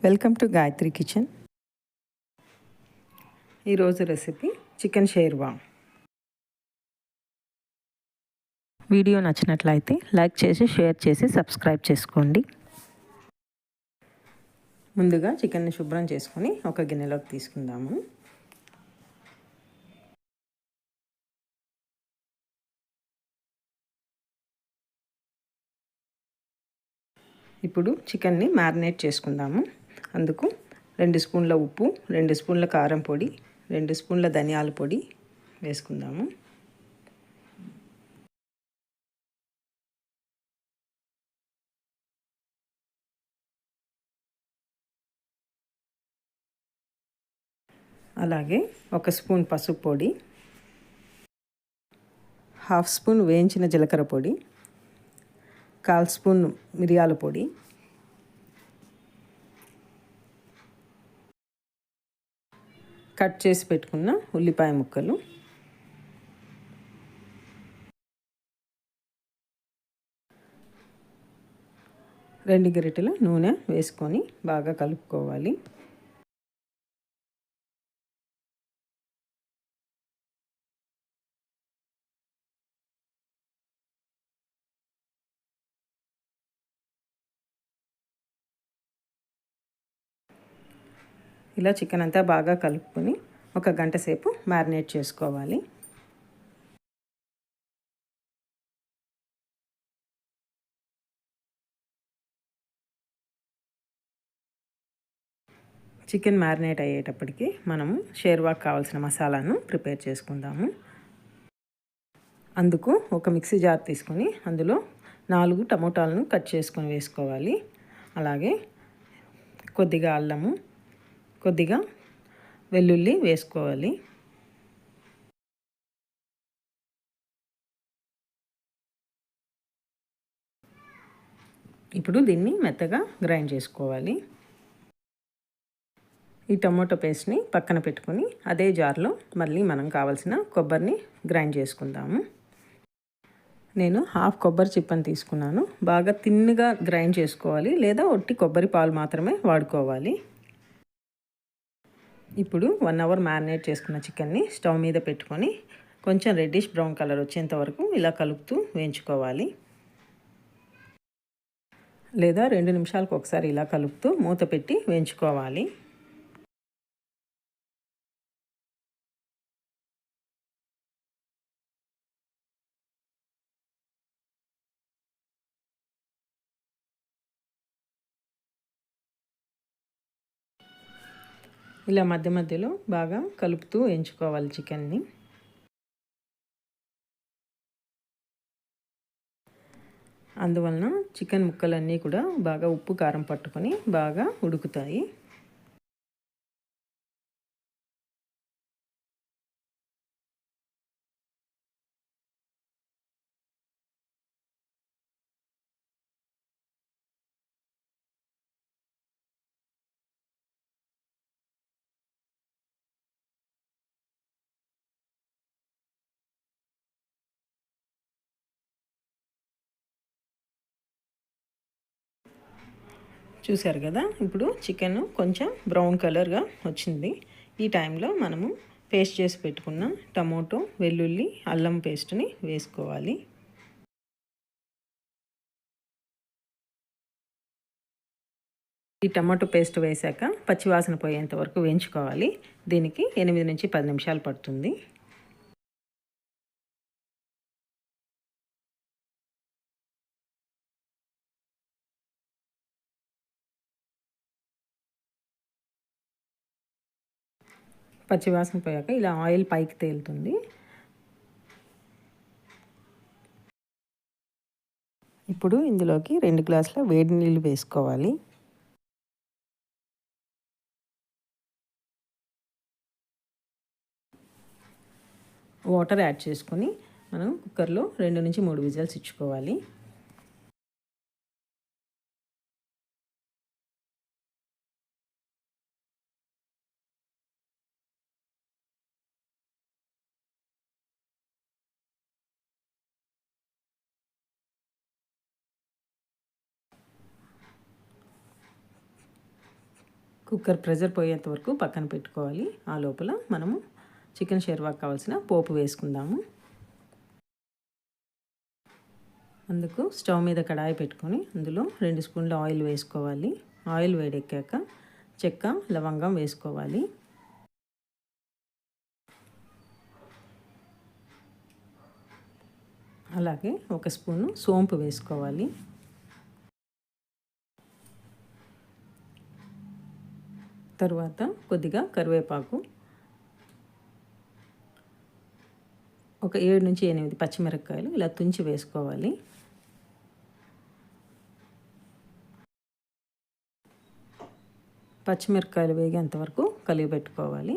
Welcome to Gayatri kitchen. ఈరోజు recipe chicken sherwa. Video నచ్చినట్లయితే like చేసి షేర్ చేసి సబ్స్క్రైబ్ చేసుకోండి. ముందుగా చికెన్ని శుభ్రం చేసుకొని ఒక గిన్నెలోకి తీసుకుందాము. ఇప్పుడు చికెన్ని మ్యారినేట్ చేసుకుందాము. అందుకు 2 స్పూన్ల ఉప్పు, 2 స్పూన్ల కారం పొడి, 2 స్పూన్ల ధనియాల పొడి వేసుకుందాము. అలాగే 1 స్పూన్ పసుపు పొడి, 1/2 స్పూన్ వేయించిన జీలకర్ర పొడి, 1/4 స్పూన్ మిరియాల పొడి, కట్ చేసి పెట్టుకున్న ఉల్లిపాయ ముక్కలు, రెండు గరిటెల నూనె వేసుకొని బాగా కలుపుకోవాలి. ఇలా చికెన్ అంతా బాగా కలుపుకొని 1 గంట సేపు మ్యారినేట్ చేసుకోవాలి. చికెన్ మ్యారినేట్ అయ్యేటప్పటికి మనము షేర్వాకి కావాల్సిన మసాలాను ప్రిపేర్ చేసుకుందాము. అందుకు ఒక మిక్సీ జార్ తీసుకొని అందులో 4 టమోటాలను కట్ చేసుకొని వేసుకోవాలి. అలాగే కొద్దిగా అల్లము, కొద్దిగా వెల్లుల్లి వేసుకోవాలి. ఇప్పుడు దీన్ని మెత్తగా గ్రైండ్ చేసుకోవాలి. ఈ టమోటో పేస్ట్ని పక్కన పెట్టుకొని అదే జార్లో మళ్ళీ మనం కావాల్సిన కొబ్బరిని గ్రైండ్ చేసుకుందాము. నేను 1/2 కొబ్బరి చిప్పని తీసుకున్నాను. బాగా తిన్నుగా గ్రైండ్ చేసుకోవాలి, లేదా ఒట్టి కొబ్బరి పాలు మాత్రమే వాడుకోవాలి. ఇప్పుడు 1 అవర్ మ్యారినేట్ చేసుకున్న చికెన్ని స్టవ్ మీద పెట్టుకొని కొంచెం రెడ్డిష్ బ్రౌన్ కలర్ వచ్చేంత వరకు ఇలా కలుపుతూ వేయించుకోవాలి. లేదా 2 నిమిషాలకు ఒకసారి ఇలా కలుపుతూ మూత పెట్టి వేయించుకోవాలి. ఇలా మధ్య మధ్యలో బాగా కలుపుతూ వేయించుకోవాలి చికెన్ని. అందువలన చికెన్ ముక్కలన్నీ కూడా బాగా ఉప్పు కారం పట్టుకొని బాగా ఉడుకుతాయి. చూశారు కదా, ఇప్పుడు చికెన్ కొంచెం బ్రౌన్ కలర్గా వచ్చింది. ఈ టైంలో మనము పేస్ట్ చేసి పెట్టుకున్న టమోటో, వెల్లుల్లి, అల్లం పేస్ట్ని వేసుకోవాలి. ఈ టమాటో పేస్ట్ వేశాక పచ్చివాసన పోయేంత వరకు వేయించుకోవాలి. దీనికి 8 నుంచి 10 నిమిషాలు పడుతుంది. పచ్చివాసన పోయాక ఇలా ఆయిల్ పైకి తేలుతుంది. ఇప్పుడు ఇందులోకి 2 గ్లాసుల వేడి నీళ్ళు వేసుకోవాలి. వాటర్ యాడ్ చేసుకొని మనం కుక్కర్లో 2 నుంచి 3 విజిల్స్ ఇచ్చుకోవాలి. కుక్కర్ ప్రెజర్ పోయేంత వరకు పక్కన పెట్టుకోవాలి. ఆ లోపల మనము చికెన్ షెర్వాకి కావాల్సిన పోపు వేసుకుందాము. అందుకు స్టవ్ మీద కడాయి పెట్టుకొని అందులో 2 స్పూన్ల ఆయిల్ వేసుకోవాలి. ఆయిల్ వేడెక్కాక చెక్క, లవంగం వేసుకోవాలి. అలాగే 1 స్పూను సోంపు వేసుకోవాలి. తరువాత కొద్దిగా కరివేపాకు, ఒక 7 నుంచి 8 పచ్చిమిరపకాయలు ఇలా తుంచి వేసుకోవాలి. పచ్చిమిరపకాయలు వేగేంత వరకు కలిగిపెట్టుకోవాలి.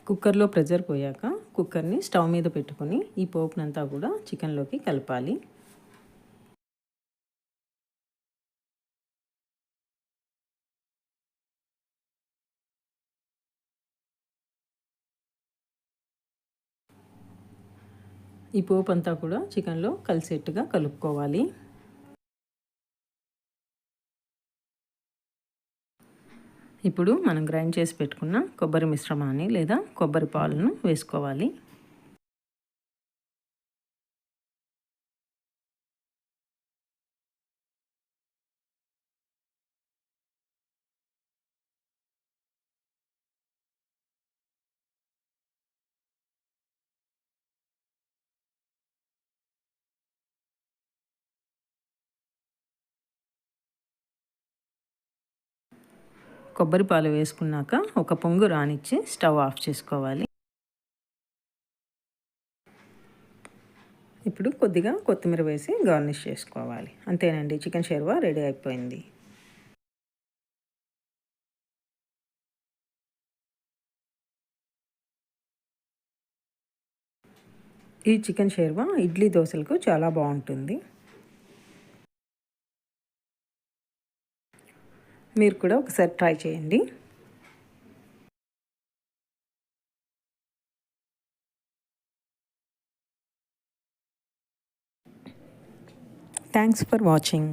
కుక్కర్లో ప్రెజర్ పోయాక కుక్కర్ని స్టవ్ మీద పెట్టుకొని ఈ పోపునంతా కూడా చికెన్లోకి కలపాలి. ఈ పోపు అంతా కూడా చికెన్లో కలిసేట్టుగా కలుపుకోవాలి. ఇప్పుడు మనం గ్రైండ్ చేసి పెట్టుకున్న కొబ్బరి మిశ్రమాన్ని లేదా కొబ్బరి పాలను వేసుకోవాలి. కొబ్బరి పాలు వేసుకున్నాక ఒక పొంగు రానిచ్చి స్టవ్ ఆఫ్ చేసుకోవాలి. ఇప్పుడు కొద్దిగా కొత్తిమీర వేసి గార్నిష్ చేసుకోవాలి. అంతేనండి, చికెన్ షెర్వా రెడీ అయిపోయింది. ఈ చికెన్ షెర్వా ఇడ్లీ దోశలకు చాలా బాగుంటుంది. మీరు కూడా ఒకసారి ట్రై చేయండి. Thanks for watching.